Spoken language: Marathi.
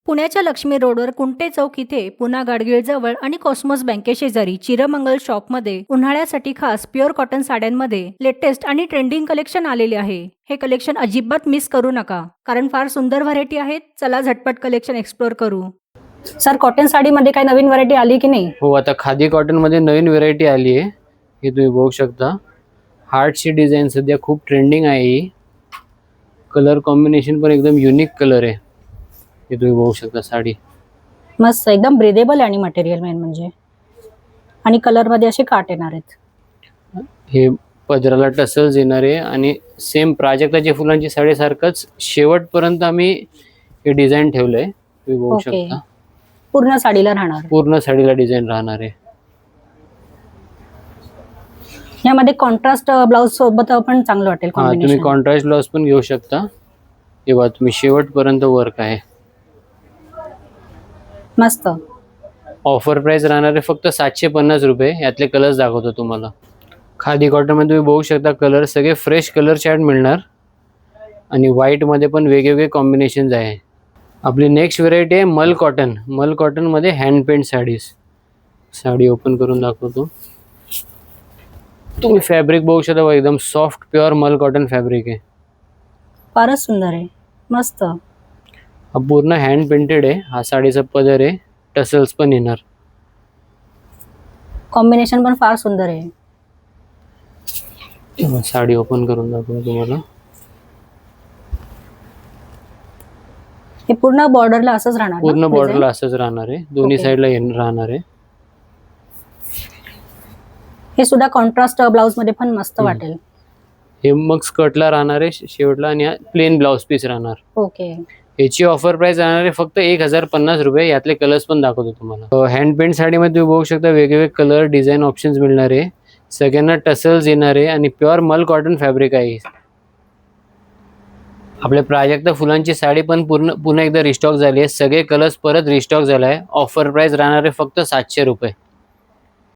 पुण्याच्या लक्ष्मी रोडवर कुंटे चौक इथे पुन्हा गाडगीळ जवळ आणि कॉस्मॉस बँकेशेजारी चिरमंगल शॉपमध्ये उन्हाळ्यासाठी खास प्युअर कॉटन साड्यांमध्ये लेटेस्ट आणि ट्रेंडिंग कलेक्शन आलेले आहे। हे कलेक्शन अजिबात मिस करू नका, कारण फार सुंदर व्हरायटी आहेत। चला झटपट कलेक्शन एक्सप्लोर करू। सर, कॉटन साडीमध्ये काही नवीन व्हरायटी आली की नाही? हो, आता खादी कॉटन मध्ये नवीन व्हरायटी आली आहे। हे तुम्ही बघू शकता, हार्टची डिझाइन सध्या खूप ट्रेंडिंग आहे। ही कलर कॉम्बिनेशन पण एकदम युनिक कलर आहे। हे तुम्ही बघू शकता, साडी मस्त, एकदम ब्रीदेबल आणि मटेरियल मेन म्हणजे, आणि कलर मध्ये असे काट येणार आहेत। हे पदराला टसल्स येणार आहे आणि सेम प्राजक्ताच्या फुलांची साडी सारखंच शेवटपर्यंत आम्ही हे डिझाइन ठेवलंय। तुम्ही बघू शकता, पूर्ण साडीला राहणार, पूर्ण साडीला डिझाइन राहणार आहे। यामध्ये कॉन्ट्रास्ट ब्लाउज सोबत पण चांगलं वाटेल हा, तुम्ही कॉम्बिनेशन। कॉन्ट्रास्ट ब्लाउज पण घेऊ शकता। हे बघा, तुम्ही शेवटपर्यंत वर्क आहे। मस्त। ऑफर प्राइस राहणार आहे फक्त 750 रुपये। यातले कलर्स दाखवतो तुम्हाला। खादी कॉटन मध्ये तुम्ही बघू शकता, कलर सगळे फ्रेश कलर चार्ट मिळणार आणि व्हाईट मध्ये पण वेगवेगळे कॉम्बिनेशन्स आहे। आपली नेक्स्ट व्हरायटी आहे मल कॉटन। मल कॉटन मध्ये hand paint saris. Sari open करून दाखवतो। तुम्ही फॅब्रिक बघू शकता, एकदम soft pure mull cotton fabric आहे। फारच सुंदर आहे, मस्त। हा पूर्ण हँड पेंटेड आहे। हा साडीचा पदर आहे, टसल्स पण येणार। कॉम्बिनेशन पण फार सुंदर आहे। साडी ओपन करून दाखवतो तुम्हाला। हे पूर्ण बॉर्डरला असंच राहणार ना? पूर्ण बॉर्डरला असंच राहणार आहे, दोन्ही साइडला राहणार आहे। हे सुद्धा कॉन्ट्रास्ट ब्लाउज मध्ये पण मस्त वाटेल। हे मग स्कर्टला राहणार आहे शेवटला, आणि हा प्लेन ब्लाउज पीस राहणार। ओके। याची ऑफर प्राइस राहणार आहे फक्त 1050 रुपये। यातले कलर्स पण दाखवतो तुम्हाला। हँड पेंट साडीमध्ये तुम्ही बघू शकता, वेगवेगळे कलर डिझाईन ऑप्शन्स मिळणार आहे। सगळ्यांना टसल्स येणार आहे आणि प्युअर मल कॉटन फॅब्रिक आहे। आपल्या प्राजक्ता फुलांची साडी पण पुन्हा एकदा रिस्टॉक झाली आहे। सगळे कलर्स परत रिस्टॉक झालाय। ऑफर प्राइस राहणार आहे फक्त 700 रुपये।